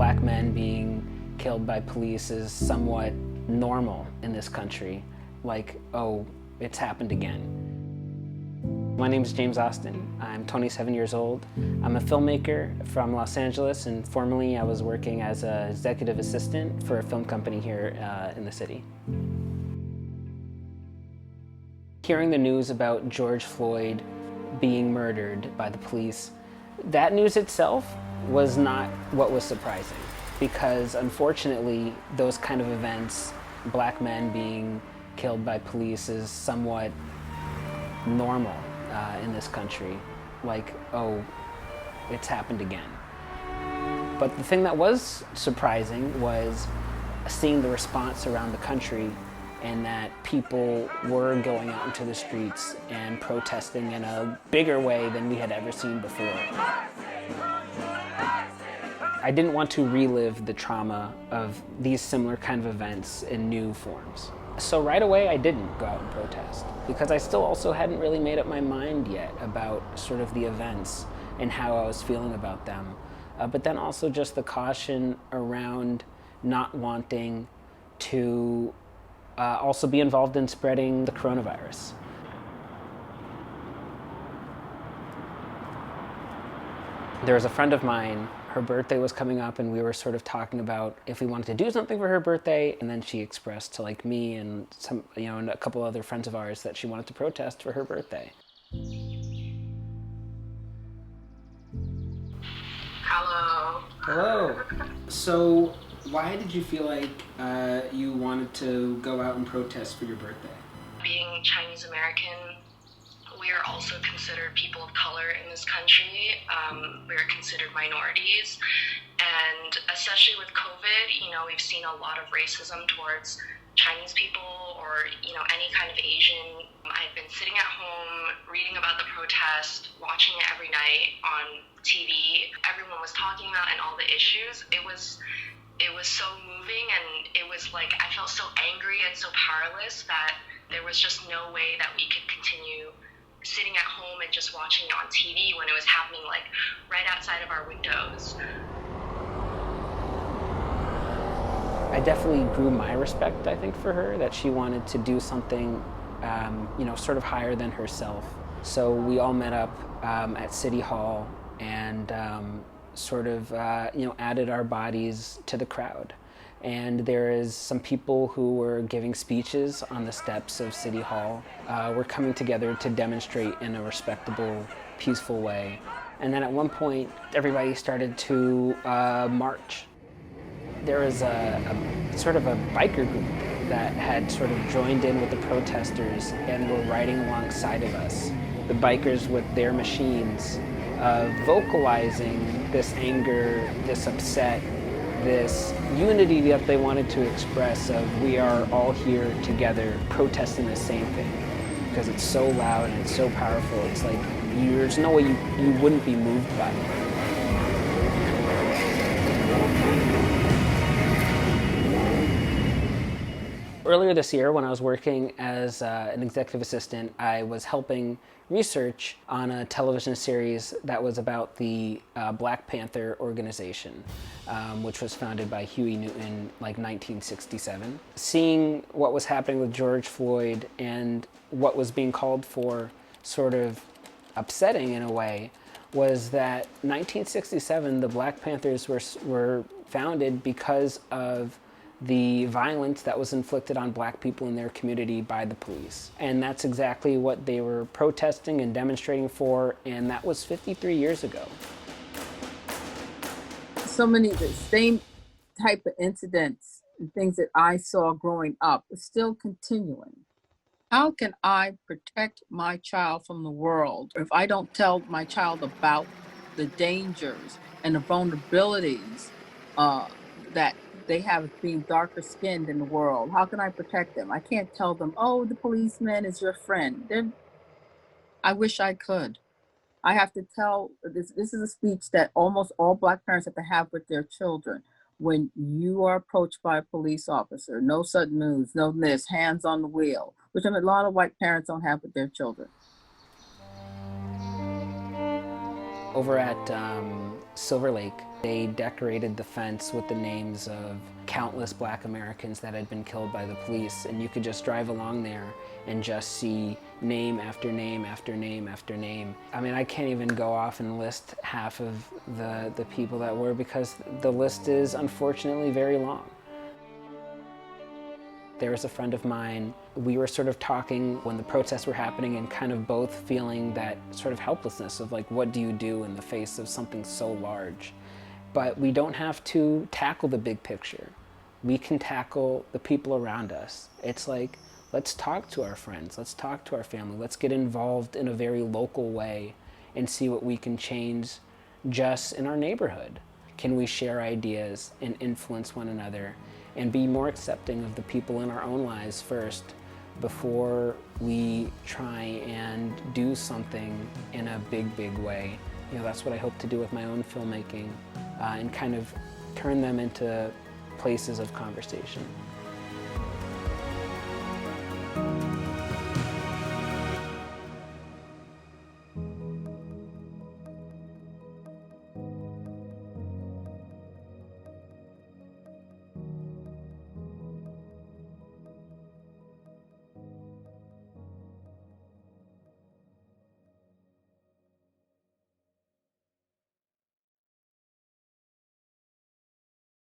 black men being killed by police is somewhat normal in this country. Like, oh, it's happened again. My name is James Austin. I'm 27 years old. I'm a filmmaker from Los Angeles, and formerly I was working as an executive assistant for a film company here in the city. Hearing the news about George Floyd being murdered by the police, that news itself was not what was surprising, because unfortunately those kind of events, black men being killed by police, is somewhat normal in this country. Like, oh, it's happened again. But the thing that was surprising was seeing the response around the country, and that people were going out into the streets and protesting in a bigger way than we had ever seen before. I didn't want to relive the trauma of these similar kind of events in new forms. So right away I didn't go out and protest, because I still also hadn't really made up my mind yet about sort of the events and how I was feeling about them. But then also just the caution around not wanting to also be involved in spreading the coronavirus. There was a friend of mine, her birthday was coming up, and we were sort of talking about if we wanted to do something for her birthday, and then she expressed to like me and some, and a couple other friends of ours that she wanted to protest for her birthday. Hello. Hello. So why did you feel like you wanted to go out and protest for your birthday? Being Chinese American, we are also considered people of color in this country. We are considered minorities. And especially with COVID, we've seen a lot of racism towards Chinese people or, any kind of Asian. I've been sitting at home, reading about the protest, watching it every night on TV. Everyone was talking about and all the issues. It was so moving, and it was like I felt so angry and so powerless that there was just no way that we could continue sitting at home and just watching it on TV when it was happening like right outside of our windows. I definitely grew my respect, I think, for her, that she wanted to do something, sort of higher than herself. So we all met up at City Hall and added our bodies to the crowd. And there is some people who were giving speeches on the steps of City Hall. We're coming together to demonstrate in a respectable, peaceful way. And then at one point, everybody started to march. There was a sort of a biker group that had sort of joined in with the protesters and were riding alongside of us. The bikers with their machines, vocalizing this anger, this upset, this unity that they wanted to express of we are all here together protesting the same thing, because it's so loud and it's so powerful. It's like there's no way you wouldn't be moved by it. Earlier this year, when I was working as an executive assistant, I was helping research on a television series that was about the Black Panther organization, which was founded by Huey Newton, like 1967. Seeing what was happening with George Floyd and what was being called for, sort of upsetting in a way, was that 1967, the Black Panthers were founded because of the violence that was inflicted on black people in their community by the police. And that's exactly what they were protesting and demonstrating for, and that was 53 years ago. So many of the same type of incidents and things that I saw growing up are still continuing. How can I protect my child from the world if I don't tell my child about the dangers and the vulnerabilities that they have being darker skinned in the world? How can I protect them? I can't tell them, oh, the policeman is your friend. I wish I could. I have to tell, this is a speech that almost all Black parents have to have with their children. When you are approached by a police officer, no sudden moves, no this, hands on the wheel, which a lot of white parents don't have with their children. Over at Silver Lake, they decorated the fence with the names of countless Black Americans that had been killed by the police, and you could just drive along there and just see name after name after name after name. I mean, I can't even go off and list half of the people that were, because the list is unfortunately very long. There was a friend of mine, we were sort of talking when the protests were happening and kind of both feeling that sort of helplessness of like, what do you do in the face of something so large? But we don't have to tackle the big picture. We can tackle the people around us. It's like, let's talk to our friends, let's talk to our family, let's get involved in a very local way and see what we can change just in our neighborhood. Can we share ideas and influence one another and be more accepting of the people in our own lives first before we try and do something in a big, big way? You know, that's what I hope to do with my own filmmaking, and kind of turn them into places of conversation.